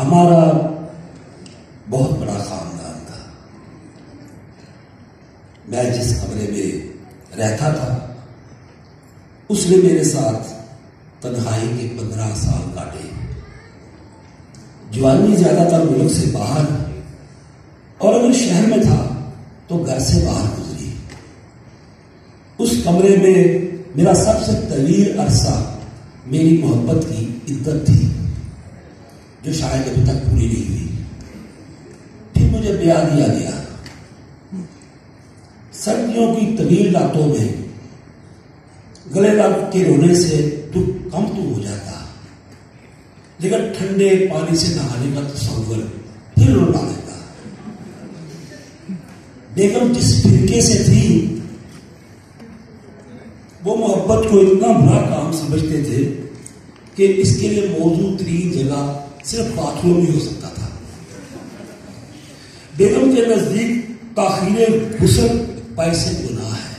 ہمارا بہت بڑا خاندان تھا. میں جس کمرے میں رہتا تھا اس نے میرے ساتھ تنہائی کے 15 سال کاٹے. جوانی زیادہ تر ملک سے باہر اور اگر شہر میں تھا تو گھر سے باہر گزری. اس کمرے میں میرا سب سے طویل عرصہ میری محبت کی عدت تھی جو شاید ابھی تک پوری نہیں ہوئی. پھر مجھے بیاہ دیا گیا. سردیوں کی طویل راتوں میں گلے لگ کے رونے سے دکھ کم تو ہو جاتا لیکن ٹھنڈے پانی سے نہانے کا تصور پھر رونا دیتا. بیگم جس فرقے سے تھی وہ محبت کو اتنا بڑا کام سمجھتے تھے کہ اس کے لیے موزوں ترین جگہ صرف باتھ روم ہی ہو سکتا تھا. بیگم کے نزدیک تاخیر غسل پیسے گناہ ہے.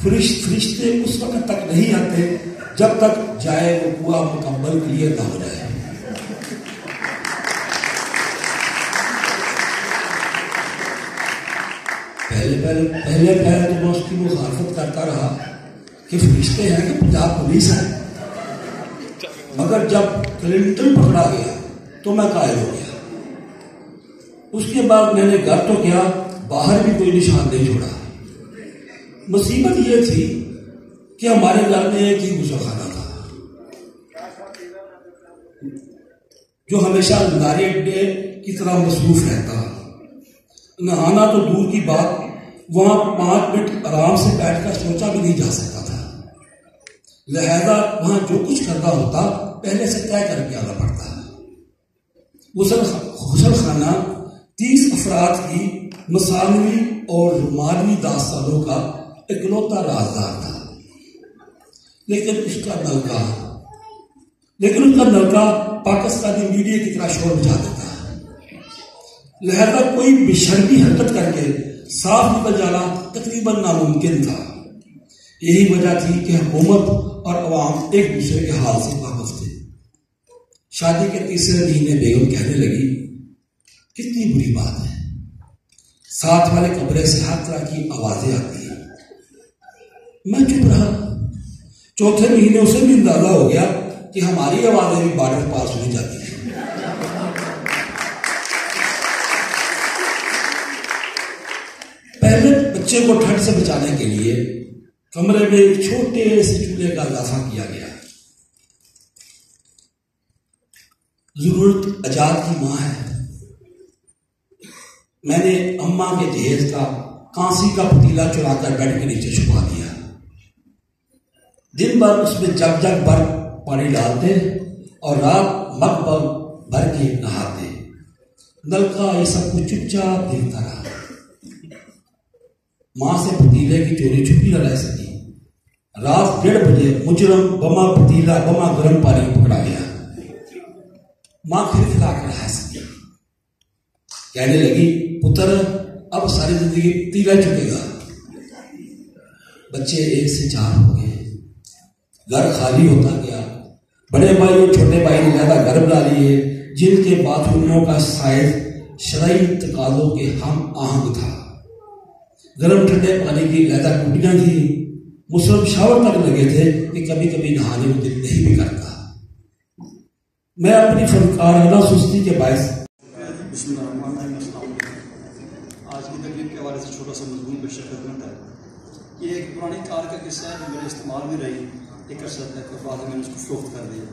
فرشتے اس وقت تک نہیں آتے جب تک جائے وہ کنواں مکمل کلیئر نہ ہو جائے. پہلے تو میں اس کی مخالفت کرتا رہا کہ فرشتے ہیں کہ پنجاب پولیس ہے، مگر جب کلنٹن پکڑا گیا تو میں قائل ہو گیا. اس کے بعد میں نے گھر تو کیا باہر بھی کوئی نشان نہیں چھوڑا. مصیبت یہ تھی کہ ہمارے گھر میں ایک ہی غسل خانہ تھا جو ہمیشہ لنگارے اڈے کی طرح مصروف رہتا. نہانا تو دور کی بات، وہاں 5 منٹ آرام سے بیٹھ کر سوچا بھی نہیں جا سکتا تھا. لہذا وہاں جو کچھ کرنا ہوتا پہلے سے طے کر کے آنا پڑتا. غسل خانہ 30 افراد کی مسانوی اور رومانوی داستانوں کا اکلوتا رازدار تھا. لیکن اس کا نلکا پاکستانی میڈیا کی طرح شور مچا دیتا. لہذا کوئی بشرمی حرکت کر کے صاف نکل جانا تقریباً ناممکن تھا. یہی وجہ تھی کہ حکومت اور عوام ایک دوسرے کے حال سے واقف تھے. شادی کے 3رے مہینے بیگم کہنے لگی کتنی بری بات ہے، ساتھ والے کمرے سے ہر طرح کی آوازیں آتی ہیں. میں چپ رہا. 4تھے مہینے اسے بھی اندازہ ہو گیا کہ ہماری آوازیں بھی بارڈر پار سنی جاتی ہیں. پہلے بچے کو ٹھنڈ سے بچانے کے لیے کمرے میں ایک چھوٹے سے چولہے کا اضافہ کیا گیا. ضرورت ایجاد کی ماں ہے. میں نے اماں کے جہیز کا کانسی کا پتیلا چرا کر بیڈ کے نیچے چھپا دیا. دن بھر اس میں جگ جگ بھر پانی ڈالتے اور رات مگ بھر کے نہاتے. نلکا یہ سب کچھ چپ چاپ دیکھتا رہا. ماں سے پتیلے کی چوری چھپی نہ رہ سکی. رات 1:30 بجے مجرم بما پتیلا بما گرم پانی پکڑا گیا. ماں پھر کھلا کر رہ سکی. کہنے لگی پتر اب ساری زندگی پتیلا چکے گا. بچے 1 سے 4 ہو گئے. گھر خالی ہوتا گیا. بڑے بھائی اور چھوٹے بھائی نے زیادہ گھر بنا لیے جن کے باتھ روموں کا سائز شرعی تقاضوں کے ہم آہنگ تھا. گرم ٹھنڈے پانی کی علیحدہ ٹوٹیاں تھیں. مسلم شاور تک لگے تھے کہ کبھی کبھی نہانے کو دل نہیں بھی کرتا. میں اپنی فنکارانہ سستی کے باعث بسم اللہ الرحمن الرحیم. آج کی تقریب کے حوالے سے چھوٹا سا مضمون پیش خدمت ہے. یہ ایک پرانی کار کا قصہ ہے جو میرے استعمال میں رہی ایک عرصہ تک اور بعد میں نے اس کو فروخت کر دیا.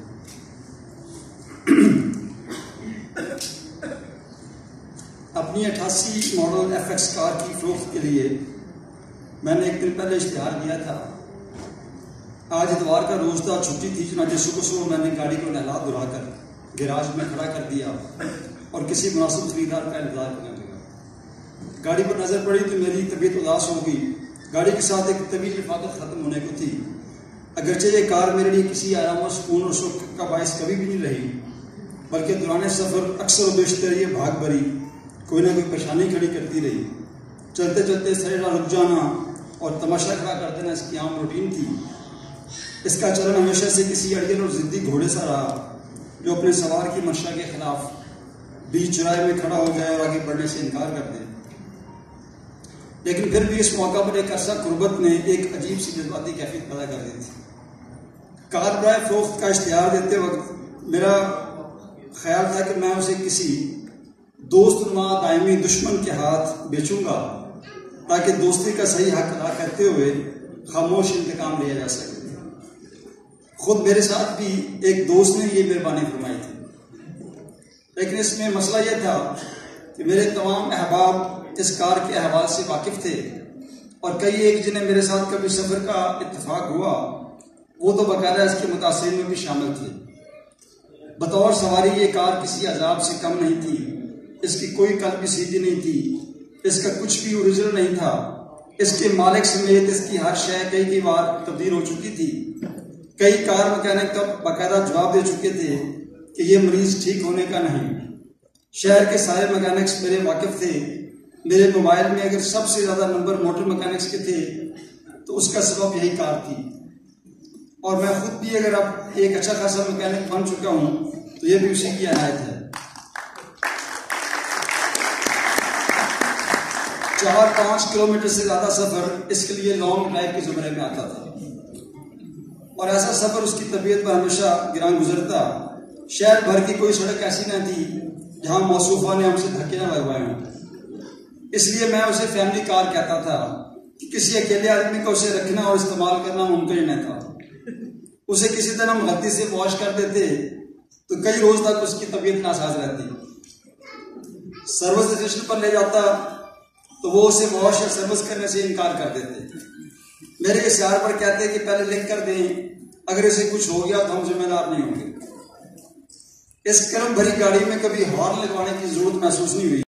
اپنی 88 ماڈل FX کار کی فروخت کے لیے میں نے ایک دن پہلے اشتہار دیا تھا. آج اتوار کا روز تھا، چھٹی تھی. چنانچہ صبح میں نے گاڑی کو نہلا دھلا کر گیراج میں کھڑا کر دیا اور کسی مناسب خریدار کا انتظار کرنے لگا. گاڑی پر نظر پڑی تو میری طبیعت اداس ہو گئی. گاڑی کے ساتھ ایک طویل رفاقت ختم ہونے کو تھی. اگرچہ یہ کار میرے لیے کسی آرام و سکون اور سکھ کا باعث کبھی بھی نہیں رہی، بلکہ دوران سفر اکثر و بیشتر یہ بھاگ بھری کوئی نہ کوئی پریشانی کھڑی کرتی رہی. چلتے چلتے سرے راہ رک جانا اور تماشا کھڑا کر دینا اس کی عام روٹین تھی. اس کا چلن ہمیشہ سے کسی اڑین اور ضدی گھوڑے سا رہا جو اپنے سوار کی منشا کے خلاف بیچ چوراہے میں کھڑا ہو جائے اور آگے بڑھنے سے انکار کر دے. لیکن پھر بھی اس موقع پر ایک عرصہ قربت نے ایک عجیب سی جذباتی کیفیت پیدا کر دی تھی. کار برائے فروخت کا اشتہار دیتے وقت میرا خیال تھا کہ میں اسے کسی دوست نما دائمی دشمن کے ہاتھ بیچوں گا تاکہ دوستی کا صحیح حق ادا کرتے ہوئے خاموش انتقام لیا جا سکے. خود میرے ساتھ بھی ایک دوست نے یہ مہربانی فرمائی تھی، لیکن اس میں مسئلہ یہ تھا کہ میرے تمام احباب اس کار کے احوال سے واقف تھے اور کئی ایک جنہیں میرے ساتھ کبھی سفر کا اتفاق ہوا وہ تو باقاعدہ اس کے متاثرین میں بھی شامل تھے. بطور سواری یہ کار کسی عذاب سے کم نہیں تھی، اس کی کوئی قلب سیدھی نہیں تھی، اس کا کچھ بھی اوریجنل نہیں تھا. اس کے مالک سمیت اس کی ہر شے کئی بار تبدیل ہو چکی تھی. کئی کار مکینک تب باقاعدہ جواب دے چکے تھے کہ یہ مریض ٹھیک ہونے کا نہیں. شہر کے سارے مکینکس میرے واقف تھے. میرے موبائل میں اگر سب سے زیادہ نمبر موٹر مکینکس کے تھے تو اس کا سبب یہی کار تھی. اور میں خود بھی اگر اب ایک اچھا خاصا مکینک بن چکا ہوں تو یہ بھی اسی کی عنایت ہے. 4-5 کلومیٹر سے زیادہ سفر اس کے لیے لانگ ڈرائیو کے زمرے میں آتا تھا اور ایسا سفر اس کی طبیعت پر ہمیشہ گراں گزرتا. شہر بھر کی کوئی سڑک ایسی نہ تھی جہاں موصوفہ نے ہم سے دھکے نہ لگوائے ہوں. اس لیے میں اسے فیملی کار کہتا تھا کہ کسی اکیلے آدمی کو اسے رکھنا اور استعمال کرنا ممکن نہ تھا. اسے کسی طرح ہم غلطی سے واش کر دیتے تو کئی روز تک اس کی طبیعت ناساز رہتی. سروس اسٹیشن پر لے جاتا تو وہ اسے واش یا سروس کرنے سے انکار کر دیتے. میرے اشعار پر کہتے کہ پہلے لکھ کر دیں، اگر اسے کچھ ہو گیا تو ہم ذمہ دار نہیں ہوں گے. اس کرم بھری گاڑی میں کبھی ہارن لگوانے کی ضرورت محسوس نہیں ہوئی.